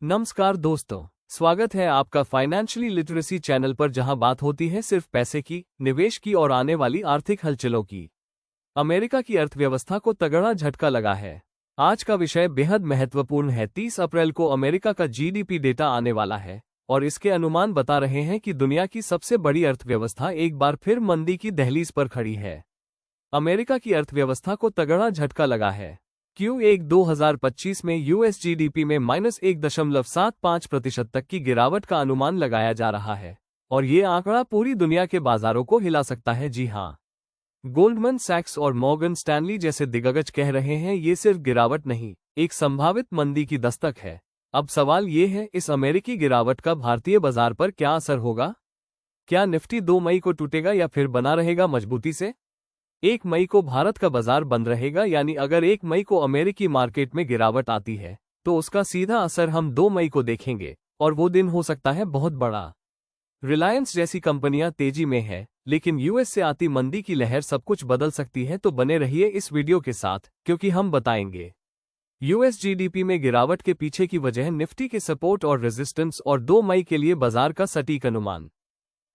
नमस्कार दोस्तों, स्वागत है आपका फाइनेंशियली लिटरेसी चैनल पर, जहां बात होती है सिर्फ पैसे की, निवेश की और आने वाली आर्थिक हलचलों की। अमेरिका की अर्थव्यवस्था को तगड़ा झटका लगा है। आज का विषय बेहद महत्वपूर्ण है। 30 अप्रैल को अमेरिका का जीडीपी डेटा आने वाला है और इसके अनुमान बता रहे हैं कि दुनिया की सबसे बड़ी अर्थव्यवस्था एक बार फिर मंदी की दहलीज पर खड़ी है। अमेरिका की अर्थव्यवस्था को तगड़ा झटका लगा है। Q1 2025 में यूएस जीडीपी में -1.75% तक की गिरावट का अनुमान लगाया जा रहा है और ये आंकड़ा पूरी दुनिया के बाजारों को हिला सकता है। जी हां, गोल्डमैन सैक्स और मॉर्गन स्टैनली जैसे दिग्गज कह रहे हैं ये सिर्फ गिरावट नहीं, एक संभावित मंदी की दस्तक है। अब सवाल ये है, इस अमेरिकी गिरावट का भारतीय बाजार पर क्या असर होगा? क्या निफ्टी 2 मई को टूटेगा या फिर बना रहेगा मजबूती से? 1 मई को भारत का बाजार बंद रहेगा, यानी अगर 1 मई को अमेरिकी मार्केट में गिरावट आती है तो उसका सीधा असर हम 2 मई को देखेंगे और वो दिन हो सकता है बहुत बड़ा। रिलायंस जैसी कंपनियां तेजी में है, लेकिन यूएस से आती मंदी की लहर सब कुछ बदल सकती है। तो बने रहिए इस वीडियो के साथ, क्योंकि हम बताएंगे यूएस जीडीपी में गिरावट के पीछे की वजह, निफ्टी के सपोर्ट और रेजिस्टेंस और 2 मई के लिए बाजार का सटीक अनुमान।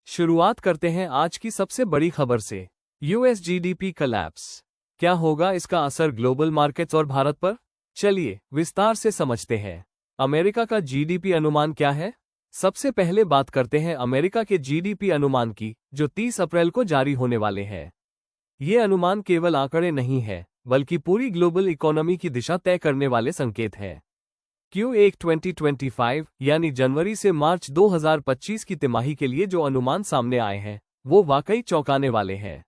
शुरुआत करते हैं आज की सबसे बड़ी खबर से। यूएस जीडीपी कोलैप्स, क्या होगा इसका असर ग्लोबल मार्केट्स और भारत पर? चलिए विस्तार से समझते हैं। अमेरिका का जीडीपी अनुमान क्या है? सबसे पहले बात करते हैं अमेरिका के जीडीपी अनुमान की, जो 30 अप्रैल को जारी होने वाले हैं। ये अनुमान केवल आंकड़े नहीं है, बल्कि पूरी ग्लोबल इकोनॉमी की दिशा तय करने वाले संकेत हैं। Q1 2025 यानी जनवरी से मार्च 2025 की तिमाही के लिए जो अनुमान सामने आए हैं वो वाकई चौंकाने वाले हैं।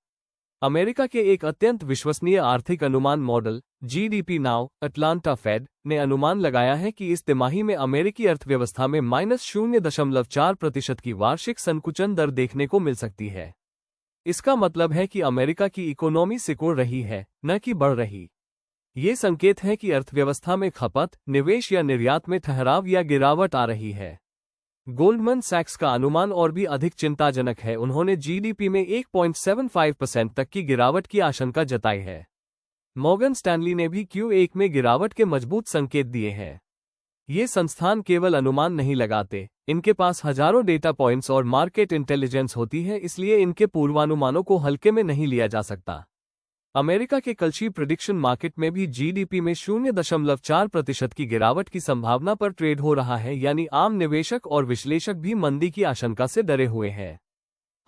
अमेरिका के एक अत्यंत विश्वसनीय आर्थिक अनुमान model GDP now Atlanta Fed ने अनुमान लगाया है कि इस तिमाही में अमेरिकी अर्थव्यवस्था में -0.4% की वार्षिक संकुचन दर देखने को मिल सकती है। इसका मतलब है कि अमेरिका की इकोनॉमी सिकुड़ रही है, न कि बढ़ रही। ये संकेत है कि अर्थव्यवस्था में खपत, निवेश या निर्यात में ठहराव या गिरावट आ रही है। गोल्डमैन सैक्स का अनुमान और भी अधिक चिंताजनक है। उन्होंने जीडीपी में 1.75% तक की गिरावट की आशंका जताई है। मॉर्गन स्टैनली ने भी Q1 में गिरावट के मजबूत संकेत दिए हैं। ये संस्थान केवल अनुमान नहीं लगाते, इनके पास हजारों डेटा पॉइंट्स और मार्केट इंटेलिजेंस होती है, इसलिए इनके पूर्वानुमानों को हल्के में नहीं लिया जा सकता। अमेरिका के कलशी प्रिडिक्शन मार्केट में भी जीडीपी में 0.4% की गिरावट की संभावना पर ट्रेड हो रहा है, यानी आम निवेशक और विश्लेषक भी मंदी की आशंका से डरे हुए हैं।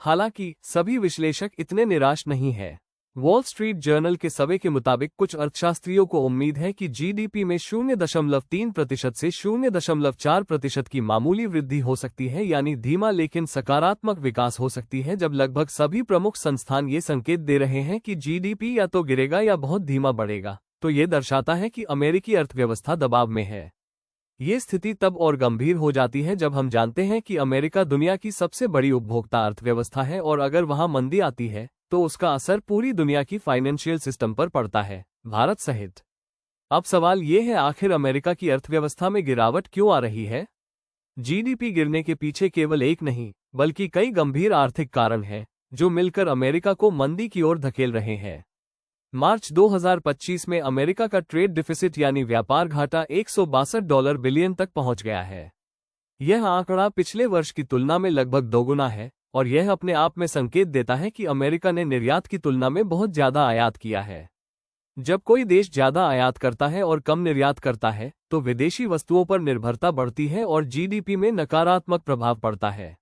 हालांकि सभी विश्लेषक इतने निराश नहीं हैं। वॉल स्ट्रीट जर्नल के सर्वे के मुताबिक कुछ अर्थशास्त्रियों को उम्मीद है कि जीडीपी में 0.3% से 0.4% की मामूली वृद्धि हो सकती है, यानी धीमा लेकिन सकारात्मक विकास हो सकती है, जब लगभग सभी प्रमुख संस्थान ये संकेत दे रहे हैं कि जीडीपी या तो गिरेगा या बहुत धीमा बढ़ेगा। तो ये दर्शाता है कि अमेरिकी अर्थव्यवस्था दबाव में है। ये स्थिति तब और गंभीर हो जाती है जब हम जानते हैं कि अमेरिका दुनिया की सबसे बड़ी उपभोक्ता अर्थव्यवस्था है और अगर वहां मंदी आती है तो उसका असर पूरी दुनिया की फाइनेंशियल सिस्टम पर पड़ता है, भारत सहित। अब सवाल ये है, आखिर अमेरिका की अर्थव्यवस्था में गिरावट क्यों आ रही है? जीडीपी गिरने के पीछे केवल एक नहीं, बल्कि कई गंभीर आर्थिक कारण हैं जो मिलकर अमेरिका को मंदी की ओर धकेल रहे हैं। मार्च 2025 में अमेरिका का ट्रेड डिफिसिट यानी व्यापार घाटा $162 बिलियन तक पहुंच गया है। यह आंकड़ा पिछले वर्ष की तुलना में लगभग दोगुना है और यह अपने आप में संकेत देता है कि अमेरिका ने निर्यात की तुलना में बहुत ज्यादा आयात किया है। जब कोई देश ज्यादा आयात करता है और कम निर्यात करता है तो विदेशी वस्तुओं पर निर्भरता बढ़ती है और जीडीपी में नकारात्मक प्रभाव पड़ता है।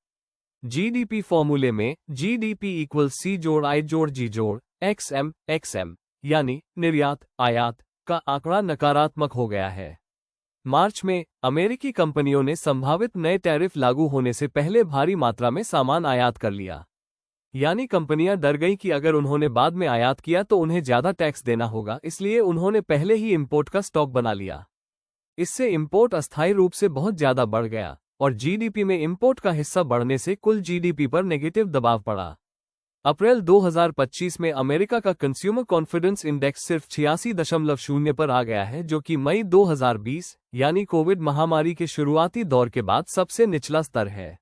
जीडीपी फॉर्मूले में जीडीपी इक्वल सी जोड़ आई जोड़ जी जोड़ XM यानी निर्यात आयात का आंकड़ा नकारात्मक हो गया है। मार्च में अमेरिकी कंपनियों ने संभावित नए टैरिफ लागू होने से पहले भारी मात्रा में सामान आयात कर लिया, यानी कंपनियां डर गईं कि अगर उन्होंने बाद में आयात किया तो उन्हें ज्यादा टैक्स देना होगा, इसलिए उन्होंने पहले ही इंपोर्ट का स्टॉक बना लिया। इससे इंपोर्ट अस्थायी रूप से बहुत ज्यादा बढ़ गया और जीडीपी में इंपोर्ट का हिस्सा बढ़ने से कुल जीडीपी पर नेगेटिव दबाव पड़ा। अप्रैल 2025 में अमेरिका का कंज्यूमर कॉन्फिडेंस इंडेक्स सिर्फ 86.0 पर आ गया है, जो कि मई 2020 यानी कोविड महामारी के शुरुआती दौर के बाद सबसे निचला स्तर है।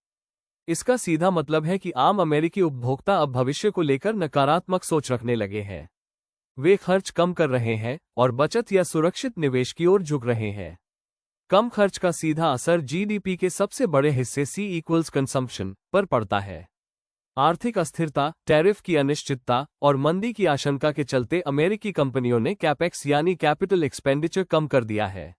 इसका सीधा मतलब है कि आम अमेरिकी उपभोक्ता अब भविष्य को लेकर नकारात्मक सोच रखने लगे हैं। वे खर्च कम कर रहे हैं और बचत या सुरक्षित निवेश की ओर झुक रहे हैं। कम खर्च का सीधा असर जीडीपी के सबसे बड़े हिस्से C= कंजम्पशन पर पड़ता है। आर्थिक अस्थिरता, टैरिफ की अनिश्चितता और मंदी की आशंका के चलते अमेरिकी कंपनियों ने कैपेक्स यानी कैपिटल एक्सपेंडिचर कम कर दिया है।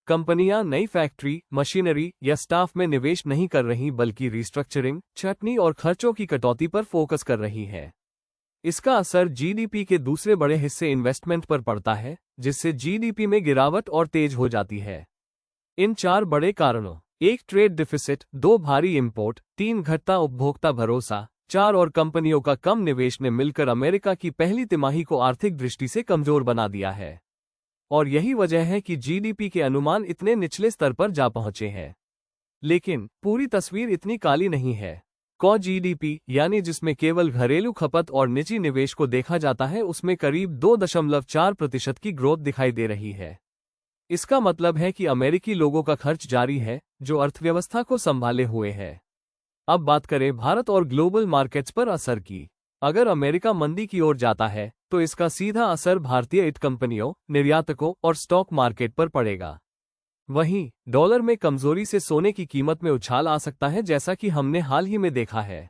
कंपनियां नई फैक्ट्री, मशीनरी या स्टाफ में निवेश नहीं कर रही बल्कि रिस्ट्रक्चरिंग, छंटनी और खर्चों की कटौती पर फोकस कर रही है। इसका असर जीडीपी के दूसरे बड़े हिस्से इन्वेस्टमेंट पर पड़ता है, जिससे जीडीपी में गिरावट और तेज हो जाती है। इन 4 बड़े कारणों 1 ट्रेड डिफिसिट, 2 भारी इंपोर्ट, 3 घटता उपभोक्ता भरोसा, 4 और कंपनियों का कम निवेश ने मिलकर अमेरिका की पहली तिमाही को आर्थिक दृष्टि से कमजोर बना दिया है। और यही वजह है कि जीडीपी के अनुमान इतने निचले स्तर पर जा पहुंचे हैं। लेकिन पूरी तस्वीर इतनी काली नहीं है। कॉ जीडीपी यानी जिसमें केवल घरेलू खपत और निजी निवेश को देखा जाता है, उसमें करीब 2.4% की ग्रोथ दिखाई दे रही है। इसका मतलब है कि अमेरिकी लोगों का खर्च जारी है, जो अर्थव्यवस्था को संभाले हुए है। अब बात करें भारत और ग्लोबल मार्केट्स पर असर की। अगर अमेरिका मंदी की ओर जाता है तो इसका सीधा असर भारतीय ईट कंपनियों, निर्यातकों और स्टॉक मार्केट पर पड़ेगा। वहीं डॉलर में कमजोरी से सोने की कीमत में उछाल आ सकता है, जैसा कि हमने हाल ही में देखा है।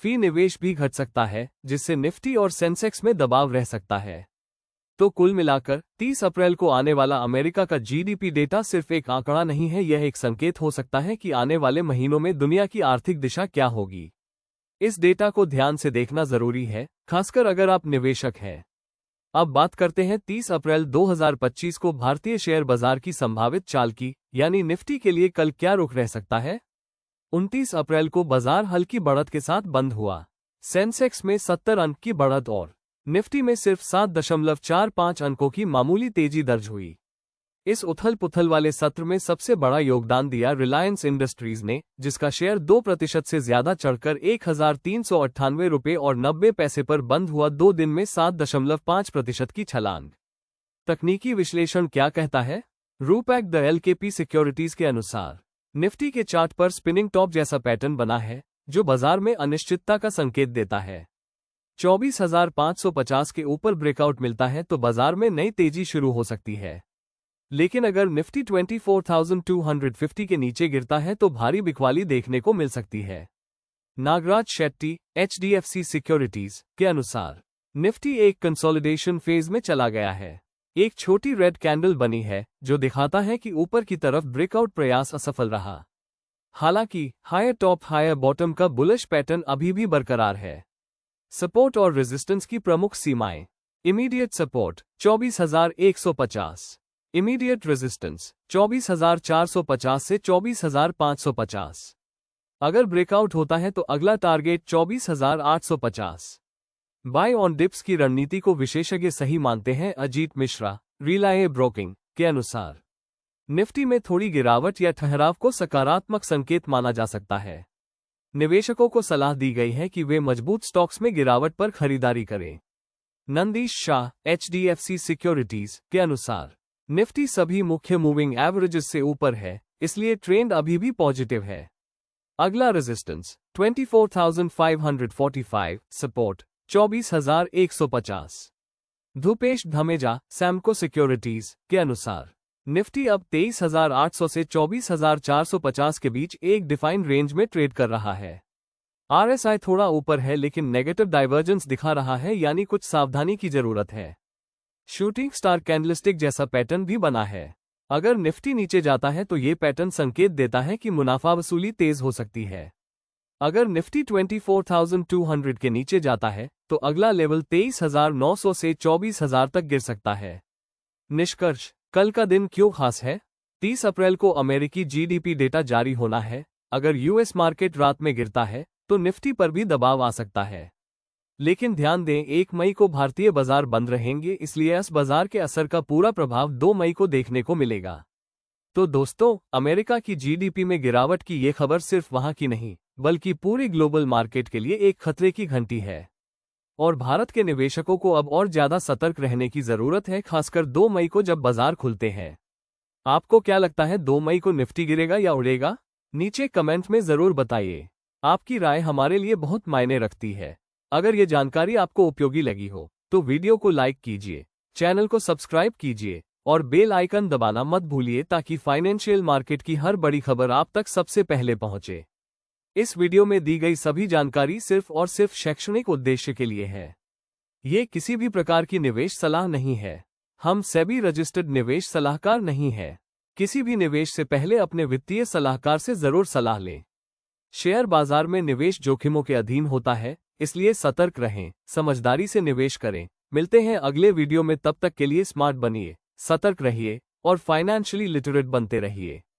फी निवेश भी घट सकता है, जिससे निफ्टी और सेंसेक्स में दबाव रह सकता है। तो कुल मिलाकर 30 अप्रैल को आने वाला अमेरिका का जीडीपी डेटा सिर्फ एक आंकड़ा नहीं है, यह एक संकेत हो सकता है कि आने वाले महीनों में दुनिया की आर्थिक दिशा क्या होगी। इस डेटा को ध्यान से देखना जरूरी है, खासकर अगर आप निवेशक हैं। अब बात करते हैं 30 अप्रैल 2025 को भारतीय शेयर बाजार की संभावित चाल की, यानी निफ्टी के लिए कल क्या रुख रह सकता है। 29 अप्रैल को बाजार हल्की बढ़त के साथ बंद हुआ। सेंसेक्स में 70 अंक की बढ़त और निफ्टी में सिर्फ 7.45 अंकों की मामूली तेजी दर्ज हुई। इस उथल पुथल वाले सत्र में सबसे बड़ा योगदान दिया रिलायंस इंडस्ट्रीज ने, जिसका शेयर 2% से ज्यादा चढ़कर 1,398 रुपये और 90 पैसे पर बंद हुआ। 2 दिन में 7.5% की छलांग। तकनीकी विश्लेषण क्या कहता है? रूपैक द एलकेपी सिक्योरिटीज के अनुसार निफ्टी के चार्ट पर स्पिनिंग टॉप जैसा पैटर्न बना है, जो बाजार में अनिश्चितता का संकेत देता है। 24,550 के ऊपर ब्रेकआउट मिलता है तो बाजार में नई तेजी शुरू हो सकती है। लेकिन अगर निफ्टी 24,250 के नीचे गिरता है तो भारी बिकवाली देखने को मिल सकती है। नागराज शेट्टी, HDFC सिक्योरिटीज के अनुसार निफ्टी एक कंसोलिडेशन फेज में चला गया है। एक छोटी रेड कैंडल बनी है, जो दिखाता है कि ऊपर की तरफ ब्रेकआउट प्रयास असफल रहा। हालांकि हायर टॉप हायर बॉटम का बुलिश पैटर्न अभी भी बरकरार है। सपोर्ट और रेजिस्टेंस की प्रमुख सीमाएं। इमीडिएट सपोर्ट 24,150, इमीडिएट रेजिस्टेंस 24,450 से 24,550। अगर ब्रेकआउट होता है तो अगला टारगेट 24,850। बाय ऑन डिप्स की रणनीति को विशेषज्ञ सही मानते हैं। अजीत मिश्रा, रिलाये ब्रोकिंग के अनुसार निफ्टी में थोड़ी गिरावट या ठहराव को सकारात्मक संकेत माना जा सकता है। निवेशकों को सलाह दी गई है कि वे मजबूत स्टॉक्स में गिरावट पर खरीदारी करें। नंदीश शाह, HDFC सिक्योरिटीज के अनुसार निफ्टी सभी मुख्य मूविंग एवरेजेस से ऊपर है, इसलिए ट्रेंड अभी भी पॉजिटिव है। अगला resistance 24,545, support 24,150। धूपेश Dhameja, Samco securities के अनुसार निफ्टी अब 23,800 से 24,450 के बीच एक डिफाइंड रेंज में ट्रेड कर रहा है। RSI थोड़ा ऊपर है लेकिन नेगेटिव डाइवर्जेंस दिखा रहा है, यानी कुछ सावधानी की जरूरत है। शूटिंग स्टार कैंडलस्टिक जैसा पैटर्न भी बना है। अगर निफ्टी नीचे जाता है तो ये पैटर्न संकेत देता है कि मुनाफा वसूली तेज हो सकती है। अगर निफ्टी 24,200 के नीचे जाता है तो अगला लेवल 23,900 से 24,000 तक गिर सकता है। निष्कर्ष, कल का दिन क्यों खास है? 30 अप्रैल को अमेरिकी जीडीपी डेटा जारी होना है। अगर यूएस मार्केट रात में गिरता है तो निफ्टी पर भी दबाव आ सकता है। लेकिन ध्यान दें, 1 मई को भारतीय बाजार बंद रहेंगे, इसलिए इस बाजार के असर का पूरा प्रभाव 2 मई को देखने को मिलेगा। तो दोस्तों, अमेरिका की जीडीपी में गिरावट की ये खबर सिर्फ वहां की नहीं, बल्कि पूरी ग्लोबल मार्केट के लिए एक खतरे की घंटी है। और भारत के निवेशकों को अब और ज्यादा सतर्क रहने की जरूरत है, खासकर 2 मई को जब बाजार खुलते हैं। आपको क्या लगता है, 2 मई को निफ्टी गिरेगा या उड़ेगा? नीचे कमेंट में जरूर बताइए। आपकी राय हमारे लिए बहुत मायने रखती है। अगर ये जानकारी आपको उपयोगी लगी हो तो वीडियो को लाइक कीजिए, चैनल को सब्सक्राइब कीजिए और बेल आइकन दबाना मत भूलिए ताकि फाइनेंशियल मार्केट की हर बड़ी खबर आप तक सबसे पहले पहुंचे। इस वीडियो में दी गई सभी जानकारी सिर्फ और सिर्फ शैक्षणिक उद्देश्य के लिए है। ये किसी भी प्रकार की निवेश सलाह नहीं है। हम सेबी रजिस्टर्ड निवेश सलाहकार नहीं है। किसी भी निवेश से पहले अपने वित्तीय सलाहकार से जरूर सलाह लें। शेयर बाजार में निवेश जोखिमों के अधीन होता है, इसलिए सतर्क रहें, समझदारी से निवेश करें। मिलते हैं अगले वीडियो में, तब तक के लिए स्मार्ट बनिए, सतर्क रहिए और फाइनेंशियली लिटरेट बनते रहिए।